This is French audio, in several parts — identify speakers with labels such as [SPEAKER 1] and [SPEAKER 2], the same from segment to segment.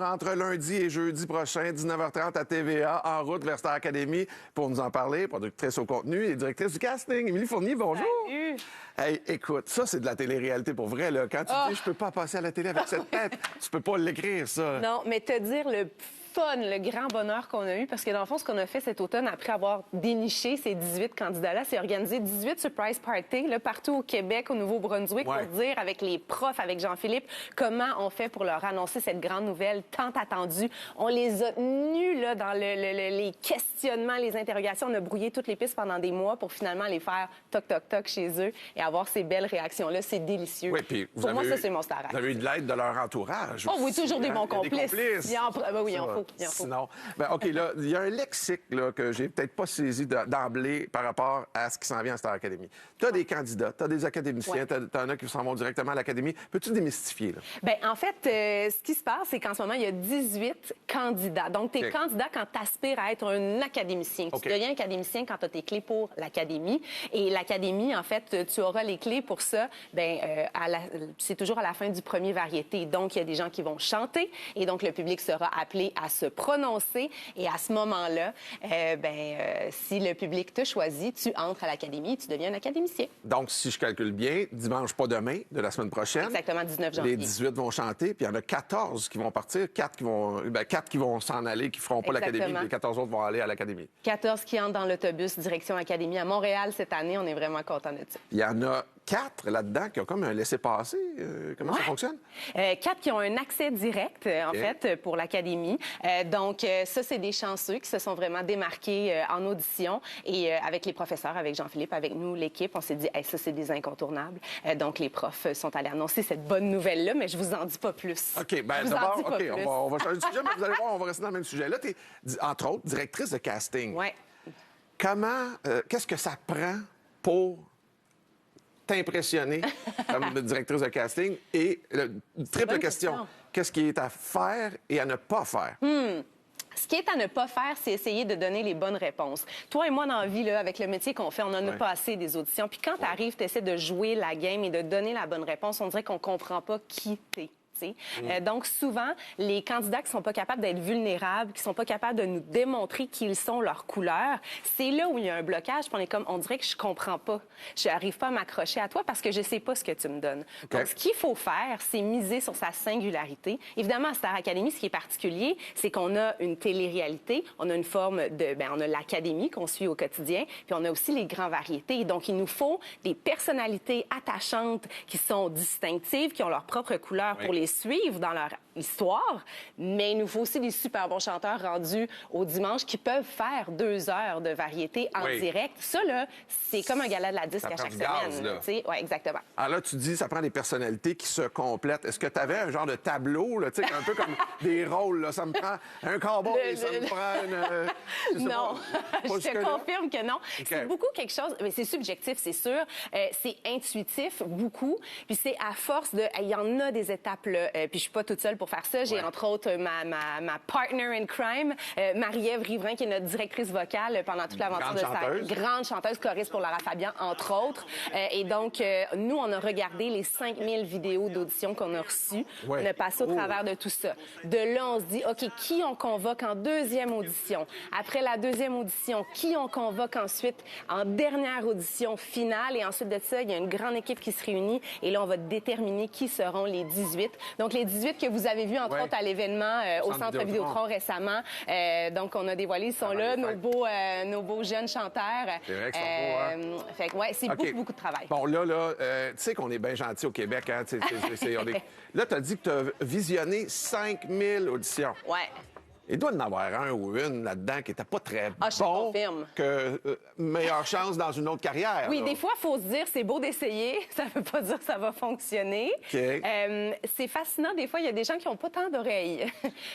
[SPEAKER 1] Entre lundi et jeudi prochain, 19h30 à TVA, en route vers Star Academy. Pour nous en parler, productrice au contenu et directrice du casting, Émilie Fournier, bonjour!
[SPEAKER 2] Salut!
[SPEAKER 1] Hey, écoute, ça, c'est de la télé-réalité pour vrai, là. Quand tu dis « je peux pas passer à la télé avec cette tête », tu peux pas l'écrire, ça.
[SPEAKER 2] Non, mais te dire le fun, le grand bonheur qu'on a eu, parce que dans le fond, ce qu'on a fait cet automne, après avoir déniché ces 18 candidats-là, c'est organiser 18 surprise parties là, partout au Québec, au Nouveau-Brunswick, pour dire avec les profs, avec Jean-Philippe, comment on fait pour leur annoncer cette grande nouvelle tant attendue. On les a tenus là, dans les questionnements, les interrogations. On a brouillé toutes les pistes pendant des mois pour finalement les faire toc, toc, toc chez eux et avoir ces belles réactions-là. C'est délicieux.
[SPEAKER 1] Oui, puis
[SPEAKER 2] pour moi, ça, c'est mon Star Act.
[SPEAKER 1] Vous avez eu de l'aide de leur entourage.
[SPEAKER 2] Oh oui, toujours des bons complices.
[SPEAKER 1] Il
[SPEAKER 2] en faut.
[SPEAKER 1] Sinon, ben, OK, là, il y a un lexique là, que j'ai peut-être pas saisi d'emblée par rapport à ce qui s'en vient à Star Academy. Tu as des candidats, tu as des académiciens, tu en as qui s'en vont directement à l'Académie. Peux-tu démystifier? Là?
[SPEAKER 2] Bien, en fait, ce qui se passe, c'est qu'en ce moment, il y a 18 candidats. Donc, tu es candidat quand tu aspires à être un académicien. Tu deviens académicien quand tu as tes clés pour l'Académie. Et l'Académie, en fait, tu auras les clés pour ça. Bien, c'est toujours à la fin du premier variété. Donc, il y a des gens qui vont chanter et donc le public sera appelé à se prononcer. Et à ce moment-là, si le public te choisit, tu entres à l'Académie, tu deviens un académicien.
[SPEAKER 1] Donc, si je calcule bien, dimanche, pas demain, de la semaine prochaine.
[SPEAKER 2] Exactement, 19 janvier.
[SPEAKER 1] Les 18 vont chanter, puis il y en a 14 qui vont partir, 4 qui vont s'en aller, qui ne feront pas l'Académie, les 14 autres vont aller à l'Académie.
[SPEAKER 2] 14 qui entrent dans l'autobus direction Académie à Montréal cette année. On est vraiment contents de ça.
[SPEAKER 1] Il y en a 4 là-dedans qui ont comme un laissez-passer. Comment ça fonctionne?
[SPEAKER 2] 4 qui ont un accès direct, en fait, pour l'Académie. Donc, ça, c'est des chanceux qui se sont vraiment démarqués en audition. Et avec les professeurs, avec Jean-Philippe, avec nous, l'équipe, on s'est dit, hey, ça, c'est des incontournables. Donc, les profs sont allés annoncer cette bonne nouvelle-là, mais je vous en dis pas plus.
[SPEAKER 1] OK, bien d'abord, OK, on va changer de sujet, mais vous allez voir, on va rester dans le même sujet. Là, tu es, entre autres, directrice de casting.
[SPEAKER 2] Oui.
[SPEAKER 1] Comment, qu'est-ce que ça prend pour t'impressionner comme directrice de casting? Et triple question. Qu'est-ce qui est à faire et à ne pas faire?
[SPEAKER 2] Ce qui est à ne pas faire, c'est essayer de donner les bonnes réponses. Toi et moi, dans la vie, là, avec le métier qu'on fait, on en a pas assez des auditions. Puis quand tu arrives, tu essaies de jouer la game et de donner la bonne réponse, on dirait qu'on comprend pas qui t'es. Donc, souvent, les candidats qui sont pas capables d'être vulnérables, qui sont pas capables de nous démontrer qu'ils sont leurs couleurs, c'est là où il y a un blocage. Puis on est comme, on dirait que je comprends pas. Je n'arrive pas à m'accrocher à toi parce que je sais pas ce que tu me donnes. Donc, ce qu'il faut faire, c'est miser sur sa singularité. Évidemment, à Star Academy, ce qui est particulier, c'est qu'on a une télé-réalité, on a une forme de... on a l'Académie qu'on suit au quotidien, puis on a aussi les grands variétés. Donc, il nous faut des personnalités attachantes qui sont distinctives, qui ont leur propre couleur pour les suivre dans leur histoire, mais il nous faut aussi des super bons chanteurs rendus au dimanche qui peuvent faire 2 heures de variété en direct. Ça, là, c'est comme un gala de la disque à chaque semaine. Oui, exactement.
[SPEAKER 1] Alors là, tu dis, ça prend des personnalités qui se complètent. Est-ce que tu avais un genre de tableau, là, un peu comme des rôles? Là, ça me prend un cowboy, ça me prend une...
[SPEAKER 2] Non, je te confirme que non. C'est beaucoup quelque chose, mais c'est subjectif, c'est sûr. C'est intuitif, beaucoup. Puis c'est à force de... Il y en a des étapes, là. Puis je suis pas toute seule pour faire ça. J'ai entre autres ma partner in crime, Marie-Ève Riverain, qui est notre directrice vocale pendant toute l'aventure de sa grande chanteuse, choriste pour Lara Fabian, entre autres. Et donc, nous, on a regardé les 5000 vidéos d'audition qu'on a reçues. On a passé au travers de tout ça. De là, on se dit, OK, qui on convoque en deuxième audition? Après la deuxième audition, qui on convoque ensuite en dernière audition finale? Et ensuite de ça, il y a une grande équipe qui se réunit. Et là, on va déterminer qui seront les 18. Donc, les 18 que vous avez vus, entre autres, à l'événement au Centre Vidéotron récemment. Donc, on a dévoilé, ils sont là, nos beaux jeunes chanteurs.
[SPEAKER 1] C'est vrai qu'ils sont beaux, hein?
[SPEAKER 2] Fait que, c'est beaucoup de travail.
[SPEAKER 1] Bon, là, tu sais qu'on est bien gentil au Québec, hein? Là, tu as dit que tu as visionné 5000 auditions.
[SPEAKER 2] Ouais.
[SPEAKER 1] Il doit y en avoir un ou une là-dedans qui n'était pas très bon.
[SPEAKER 2] Je confirme.
[SPEAKER 1] Que meilleure chance dans une autre carrière.
[SPEAKER 2] Oui,
[SPEAKER 1] là.
[SPEAKER 2] Des fois, il faut se dire, c'est beau d'essayer. Ça ne veut pas dire que ça va fonctionner. C'est fascinant. Des fois, il y a des gens qui n'ont pas tant d'oreilles.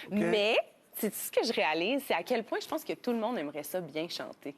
[SPEAKER 2] Mais, c'est ce que je réalise, c'est à quel point je pense que tout le monde aimerait ça bien chanter.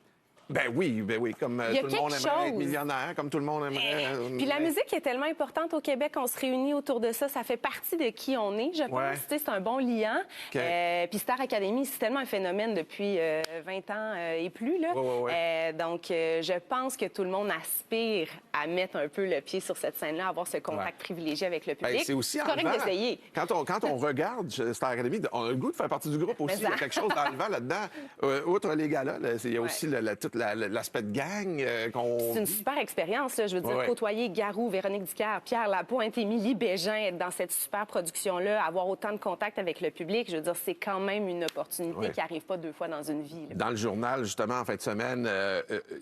[SPEAKER 1] Ben oui, comme
[SPEAKER 2] Il y a
[SPEAKER 1] tout le monde
[SPEAKER 2] quelque
[SPEAKER 1] aimerait être
[SPEAKER 2] chose.
[SPEAKER 1] millionnaire, comme tout le monde aimerait...
[SPEAKER 2] Puis la musique est tellement importante au Québec, on se réunit autour de ça, ça fait partie de qui on est, je pense.
[SPEAKER 1] Ouais.
[SPEAKER 2] Tu sais, c'est un bon liant.
[SPEAKER 1] OK.
[SPEAKER 2] Puis Star Academy, c'est tellement un phénomène depuis 20 ans et plus. Là.
[SPEAKER 1] Ouais.
[SPEAKER 2] Donc, je pense que tout le monde aspire à mettre un peu le pied sur cette scène-là, avoir ce contact privilégié avec le public.
[SPEAKER 1] Ben, c'est aussi
[SPEAKER 2] correct
[SPEAKER 1] enlevant.
[SPEAKER 2] d'essayer.
[SPEAKER 1] Quand on regarde Star Academy, on a le goût de faire partie du groupe aussi.
[SPEAKER 2] Mais
[SPEAKER 1] Il y a quelque chose d'enlevant là-dedans. Outre les galas, il y a aussi tout l'aspect de gang qu'on...
[SPEAKER 2] C'est une super expérience, là. Je veux dire,
[SPEAKER 1] Ouais.
[SPEAKER 2] côtoyer Garou, Véronique Dicker, Pierre Lapointe, Émilie Bégin, être dans cette super production-là, avoir autant de contact avec le public, je veux dire, c'est quand même une opportunité qui n'arrive pas 2 fois dans une vie. Là.
[SPEAKER 1] Dans le journal, justement, en fin de semaine,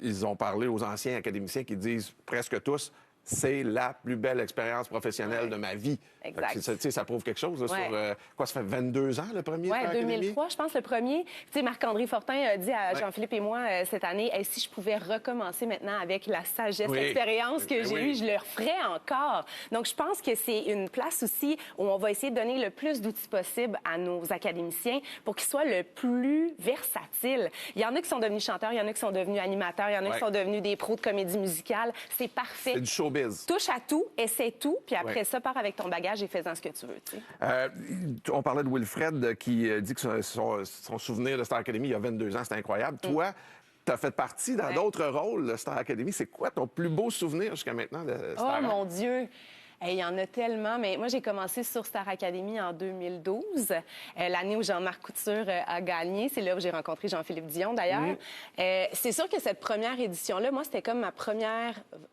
[SPEAKER 1] ils ont parlé aux anciens académiciens qui disent presque tous c'est la plus belle expérience professionnelle de ma vie.
[SPEAKER 2] Exact.
[SPEAKER 1] Tu sais, ça prouve quelque chose là, sur... quoi, ça fait 22 ans, le premier?
[SPEAKER 2] Oui,
[SPEAKER 1] Star Academy?
[SPEAKER 2] 2003, je pense, le premier. Tu sais, Marc-André Fortin a dit à Jean-Philippe et moi cette année, hey, si je pouvais recommencer maintenant avec la sagesse, l'expérience que j'ai eue, je le referais encore. Donc, je pense que c'est une place aussi où on va essayer de donner le plus d'outils possible à nos académiciens pour qu'ils soient le plus versatiles. Il y en a qui sont devenus chanteurs, il y en a qui sont devenus animateurs, il y en a qui sont devenus des pros de comédie musicale. C'est parfait.
[SPEAKER 1] C'est du showbiz.
[SPEAKER 2] Touche à tout, essaie tout, puis après ça, pars avec ton bagage et fais-en ce que tu veux. Tu sais.
[SPEAKER 1] On parlait de Wilfred qui dit que son souvenir de Star Academy il y a 22 ans, c'est incroyable. Toi, tu as fait partie dans d'autres rôles de Star Academy. C'est quoi ton plus beau souvenir jusqu'à maintenant de Star
[SPEAKER 2] Oh mon Dieu! Il y en a tellement, mais moi, j'ai commencé sur Star Academy en 2012, l'année où Jean-Marc Couture a gagné. C'est là où j'ai rencontré Jean-Philippe Dion, d'ailleurs. C'est sûr que cette première édition-là, moi, c'était comme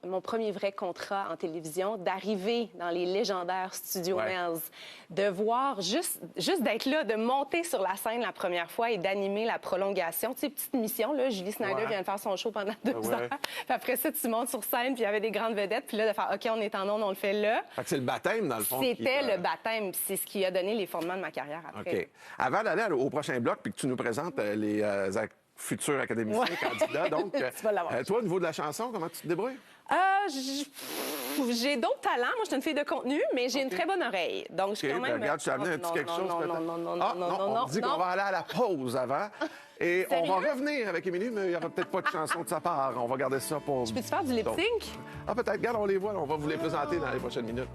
[SPEAKER 2] mon premier vrai contrat en télévision, d'arriver dans les légendaires studios Melz, de voir, juste d'être là, de monter sur la scène la première fois et d'animer la prolongation. Tu sais, petite mission, là, Julie Snyder vient de faire son show pendant 2 heures. Puis après ça, tu montes sur scène, puis il y avait des grandes vedettes, puis là, de faire, OK, on est en onde, on le fait là.
[SPEAKER 1] Fait que c'est le baptême, dans le fond.
[SPEAKER 2] C'était le baptême. C'est ce qui a donné les fondements de ma carrière après.
[SPEAKER 1] OK. Avant d'aller au prochain bloc, puis que tu nous présentes les futurs académiciens candidats, donc,
[SPEAKER 2] Tu vas l'avoir.
[SPEAKER 1] toi, au niveau de la chanson, comment tu te débrouilles?
[SPEAKER 2] J'ai d'autres talents. Moi, je suis une fille de contenu, mais j'ai une très bonne oreille. Donc, je suis quand même...
[SPEAKER 1] Regarde, je t'ai amené un petit quelque chose.
[SPEAKER 2] Non,
[SPEAKER 1] on dit qu'on va aller à la pause avant. Et on va revenir avec Émilie, mais il n'y aura peut-être pas de chanson de sa part. On va garder ça pour...
[SPEAKER 2] Je peux-tu faire du lip-sync?
[SPEAKER 1] Ah, peut-être. Regarde, on les voit. Là. On va vous les présenter dans les prochaines minutes.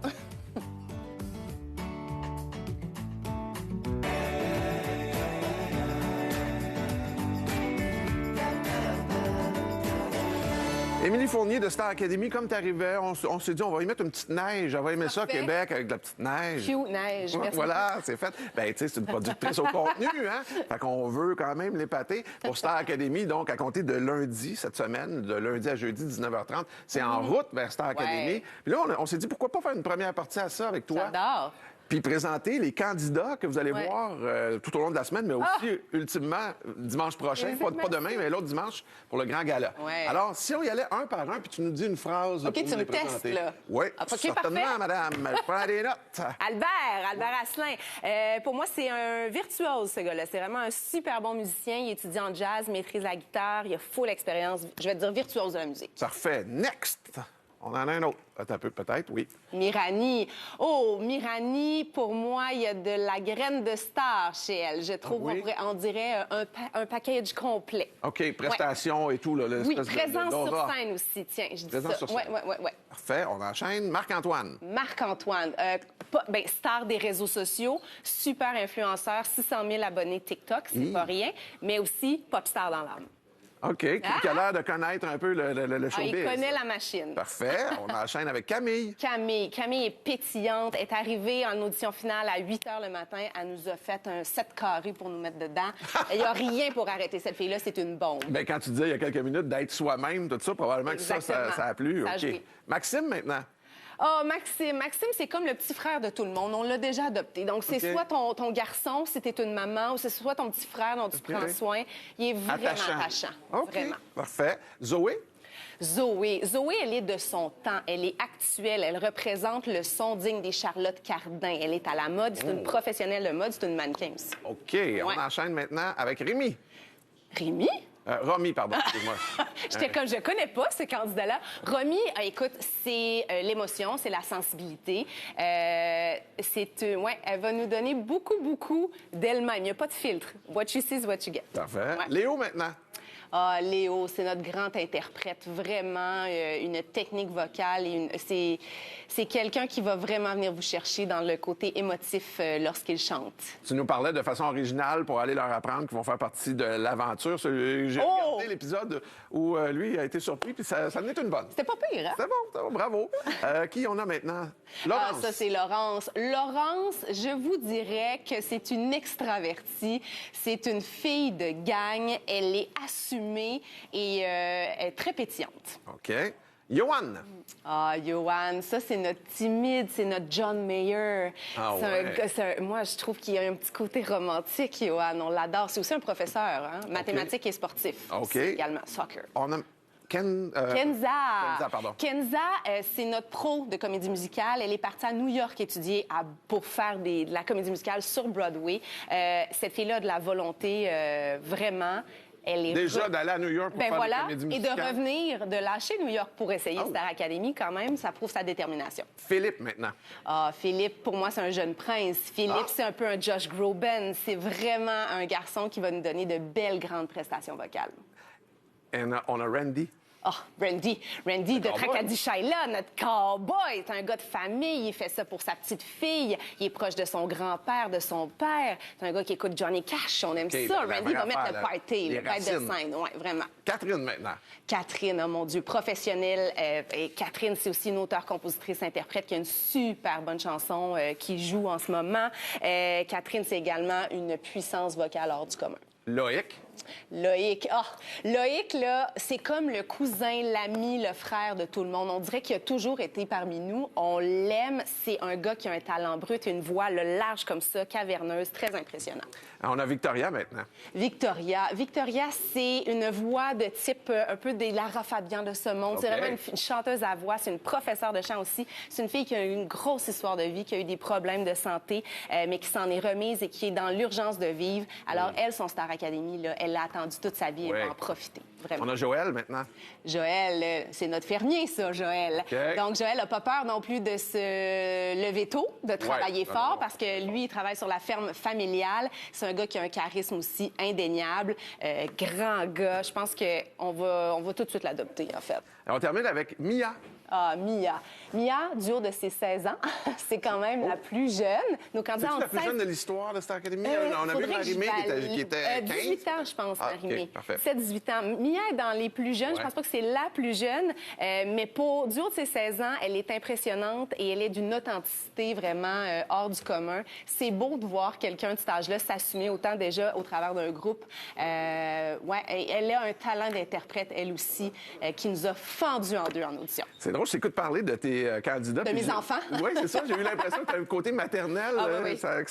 [SPEAKER 1] Émilie Fournier de Star Academy, comme tu arrivais, on s'est dit, on va y mettre une petite neige. Elle va aimer ça, Québec, avec de la petite neige.
[SPEAKER 2] Cute neige. Merci.
[SPEAKER 1] Voilà, c'est fait. Bien, tu sais, c'est une productrice au contenu, hein? Fait qu'on veut quand même l'épater. Pour Star Academy, donc, à compter de lundi, cette semaine, de lundi à jeudi, 19h30, c'est en route vers Star Academy. Puis là, on s'est dit, pourquoi pas faire une première partie à ça avec toi?
[SPEAKER 2] J'adore.
[SPEAKER 1] Puis présenter les candidats que vous allez voir tout au long de la semaine, mais aussi, ultimement, dimanche prochain, pas demain, mais l'autre dimanche, pour le grand gala. Alors, si on y allait un par un, puis tu nous dis une phrase
[SPEAKER 2] OK,
[SPEAKER 1] pour
[SPEAKER 2] tu
[SPEAKER 1] nous
[SPEAKER 2] me
[SPEAKER 1] les
[SPEAKER 2] testes,
[SPEAKER 1] présenter.
[SPEAKER 2] là.
[SPEAKER 1] Oui,
[SPEAKER 2] OK,
[SPEAKER 1] certainement,
[SPEAKER 2] parfait.
[SPEAKER 1] madame. Je prends des notes.
[SPEAKER 2] Albert Asselin. Pour moi, c'est un virtuose, ce gars-là. C'est vraiment un super bon musicien. Il étudie en jazz, maîtrise la guitare. Il a full expérience, je vais te dire, virtuose de la musique.
[SPEAKER 1] Parfait. Next! On en a un autre. Attends un peu, peut-être, oui.
[SPEAKER 2] Mirani. Oh, Mirani, pour moi, il y a de la graine de star chez elle. Je trouve, on dirait un package complet.
[SPEAKER 1] OK, prestations et tout. Là,
[SPEAKER 2] Oui, présence sur scène aussi. Tiens, je dis
[SPEAKER 1] présence
[SPEAKER 2] ça.
[SPEAKER 1] sur scène.
[SPEAKER 2] Oui.
[SPEAKER 1] Parfait, on enchaîne. Marc-Antoine.
[SPEAKER 2] Marc-Antoine, star des réseaux sociaux, super influenceur, 600 000 abonnés TikTok, c'est pas rien, mais aussi pop star dans l'âme.
[SPEAKER 1] OK, qui a l'air de connaître un peu le showbiz.
[SPEAKER 2] Il connaît la machine.
[SPEAKER 1] Parfait. On enchaîne avec Camille.
[SPEAKER 2] Camille est pétillante, est arrivée en audition finale à 8 h le matin. Elle nous a fait un 7 carré pour nous mettre dedans. Il n'y a rien pour arrêter cette fille-là, c'est une bombe.
[SPEAKER 1] Bien, quand tu disais il y a quelques minutes d'être soi-même, tout ça, probablement que ça a plu.
[SPEAKER 2] Ça a
[SPEAKER 1] OK.
[SPEAKER 2] joué.
[SPEAKER 1] Maxime, maintenant.
[SPEAKER 2] Oh, Maxime, c'est comme le petit frère de tout le monde. On l'a déjà adopté. Donc, c'est soit ton garçon, si t'es une maman, ou c'est soit ton petit frère dont tu prends soin. Il est vraiment attachant.
[SPEAKER 1] OK,
[SPEAKER 2] Vraiment.
[SPEAKER 1] parfait. Zoé?
[SPEAKER 2] Zoé, elle est de son temps. Elle est actuelle. Elle représente le son digne des Charlotte Cardin. Elle est à la mode. C'est une professionnelle de mode. C'est une mannequin aussi.
[SPEAKER 1] OK, on enchaîne maintenant avec Rémi.
[SPEAKER 2] Rémi?
[SPEAKER 1] Romy, pardon, excuse-moi.
[SPEAKER 2] J'étais comme, je connais pas ce candidat-là. Romy, écoute, c'est l'émotion, c'est la sensibilité. Elle va nous donner beaucoup d'elle-même. Il n'y a pas de filtre. What you see is what you get.
[SPEAKER 1] Parfait. Léo, maintenant.
[SPEAKER 2] Ah, Léo, c'est notre grand interprète, vraiment une technique vocale. C'est quelqu'un qui va vraiment venir vous chercher dans le côté émotif lorsqu'il chante.
[SPEAKER 1] Tu nous parlais de façon originale pour aller leur apprendre qu'ils vont faire partie de l'aventure. J'ai regardé l'épisode où lui a été surpris, puis ça en est une bonne.
[SPEAKER 2] C'était pas pire, hein?
[SPEAKER 1] C'est bon, bravo. Qui on a maintenant? Laurence.
[SPEAKER 2] Ah, ça, c'est Laurence. Laurence, je vous dirais que c'est une extravertie. C'est une fille de gang. Elle est assumée et elle est très pétillante.
[SPEAKER 1] OK. Johan.
[SPEAKER 2] Ah, Johan, ça, c'est notre timide, c'est notre John Mayer.
[SPEAKER 1] Ah,
[SPEAKER 2] moi, je trouve qu'il y a un petit côté romantique, Johan. On l'adore. C'est aussi un professeur, hein? Mathématiques et sportif.
[SPEAKER 1] OK.
[SPEAKER 2] C'est également soccer.
[SPEAKER 1] On a...
[SPEAKER 2] Kenza.
[SPEAKER 1] Kenza, pardon.
[SPEAKER 2] Kenza, c'est notre pro de comédie musicale. Elle est partie à New York étudier pour faire de la comédie musicale sur Broadway. Cette fille-là a de la volonté, vraiment. Elle est
[SPEAKER 1] déjà d'aller à New York pour faire de la comédie musicale.
[SPEAKER 2] Et de revenir, de lâcher New York pour essayer Star Academy, quand même, ça prouve sa détermination.
[SPEAKER 1] Philippe, maintenant.
[SPEAKER 2] Ah, Philippe, pour moi, c'est un jeune prince. Philippe, c'est un peu un Josh Groban. C'est vraiment un garçon qui va nous donner de belles, grandes prestations vocales.
[SPEAKER 1] Et on a Randy.
[SPEAKER 2] Ah, Randy de Tracadie Shaila, notre cowboy. C'est un gars de famille. Il fait ça pour sa petite fille. Il est proche de son grand-père, de son père. C'est un gars qui écoute Johnny Cash. On aime ça. Randy va mettre le party, le fête de scène. Oui, vraiment.
[SPEAKER 1] Catherine, maintenant.
[SPEAKER 2] Catherine, oh mon Dieu, professionnelle. Et Catherine, c'est aussi une auteure-compositrice-interprète qui a une super bonne chanson qui joue en ce moment. Catherine, c'est également une puissance vocale hors du commun.
[SPEAKER 1] Loïc.
[SPEAKER 2] Loïc, Loïc, là, c'est comme le cousin, l'ami, le frère de tout le monde. On dirait qu'il a toujours été parmi nous. On l'aime. C'est un gars qui a un talent brut, une voix large comme ça, caverneuse, très impressionnant.
[SPEAKER 1] On a Victoria maintenant.
[SPEAKER 2] Victoria, c'est une voix de type un peu des Lara Fabian de ce monde.
[SPEAKER 1] Okay.
[SPEAKER 2] C'est vraiment une chanteuse à voix. C'est une professeure de chant aussi. C'est une fille qui a eu une grosse histoire de vie, qui a eu des problèmes de santé, mais qui s'en est remise et qui est dans l'urgence de vivre. Alors, elle, son Star Academy, là, elle l'a attendu toute sa vie et va en profiter. Vraiment.
[SPEAKER 1] On a Joël maintenant.
[SPEAKER 2] Joël, c'est notre fermier, ça, Joël.
[SPEAKER 1] Okay.
[SPEAKER 2] Donc, Joël n'a pas peur non plus de se lever tôt, de travailler fort, parce que lui, il travaille sur la ferme familiale. C'est un gars qui a un charisme aussi indéniable. Grand gars. Je pense qu'on va tout de suite l'adopter, en fait.
[SPEAKER 1] Et on termine avec Mia.
[SPEAKER 2] Ah, Mia. Mia, du haut de ses 16 ans, c'est quand même la plus jeune. Nos candidats
[SPEAKER 1] C'est la plus jeune de l'histoire de Star Academy? On a vu Marie-Mé qui était 15.
[SPEAKER 2] 18 ans, je pense, Marie-Mé.
[SPEAKER 1] Parfait.
[SPEAKER 2] 17-18 ans. Mia est dans les plus jeunes. Je pense pas que c'est la plus jeune, mais du haut de ses 16 ans, elle est impressionnante et elle est d'une authenticité vraiment hors du commun. C'est beau de voir quelqu'un de cet âge-là s'assumer autant déjà au travers d'un groupe. Elle a un talent d'interprète, elle aussi, qui nous a fendu en deux en audition.
[SPEAKER 1] C'est drôle, je t'écoute parler de tes candidats.
[SPEAKER 2] De mes enfants.
[SPEAKER 1] Oui, c'est ça. J'ai eu l'impression que tu as un côté maternel.
[SPEAKER 2] Oui.
[SPEAKER 1] Ça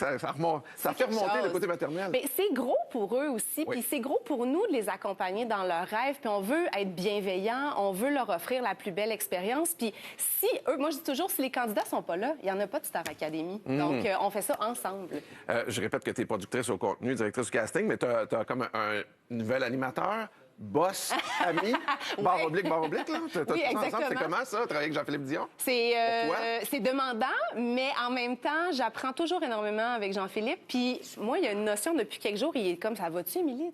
[SPEAKER 1] fait remonter le côté maternel.
[SPEAKER 2] Mais c'est gros pour eux aussi. Puis c'est gros pour nous de les accompagner dans leurs rêves. Puis on veut être bienveillants. On veut leur offrir la plus belle expérience. Puis si eux, moi je dis toujours, si les candidats sont pas là, il n'y en a pas de Star Academy. Donc on fait ça ensemble.
[SPEAKER 1] Je répète que tu es productrice au contenu, directrice du casting, mais tu as comme un nouvel animateur. Boss, ami, barre oblique, là.
[SPEAKER 2] Oui, exactement.
[SPEAKER 1] C'est comment, ça, travailler avec Jean-Philippe Dion?
[SPEAKER 2] C'est demandant, mais en même temps, j'apprends toujours énormément avec Jean-Philippe. Puis moi, il y a une notion depuis quelques jours, il est comme, ça va-tu, Émilie?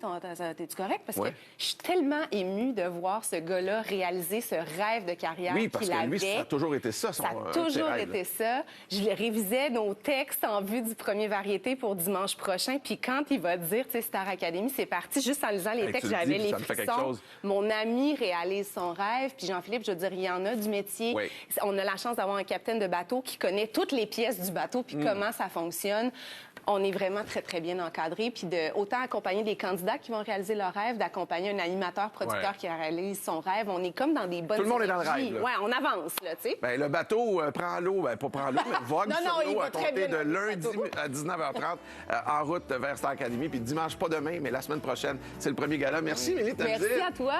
[SPEAKER 2] T'es-tu correct? Parce que je suis tellement émue de voir ce gars-là réaliser ce rêve de carrière qu'il avait.
[SPEAKER 1] Oui, parce que lui, ça a toujours été ça,
[SPEAKER 2] Ça a toujours été ça. Je révisais nos textes en vue du premier variété pour dimanche prochain. Puis quand il va dire, tu sais, Star Academy, c'est parti, juste en lisant les textes, j'avais les frissons. Mon ami réalise son rêve. Puis Jean-Philippe, je veux dire, il y en a du métier.
[SPEAKER 1] Oui.
[SPEAKER 2] On a la chance d'avoir un capitaine de bateau qui connaît toutes les pièces du bateau puis comment ça fonctionne. On est vraiment très, très bien encadré. Puis autant accompagner des candidats qui vont réaliser leur rêve, d'accompagner un animateur, producteur qui réalise son rêve. On est comme dans des bonnes
[SPEAKER 1] Tout le monde est dans le rêve.
[SPEAKER 2] Oui, on avance, là, tu sais.
[SPEAKER 1] Bien, le bateau prend l'eau, pas prend l'eau, mais vogue sur l'eau à compter de lundi à 19h30 en route vers Star Academy. Puis dimanche, pas demain, mais la semaine prochaine, c'est le premier gala. Merci, Émilie.
[SPEAKER 2] Merci à toi.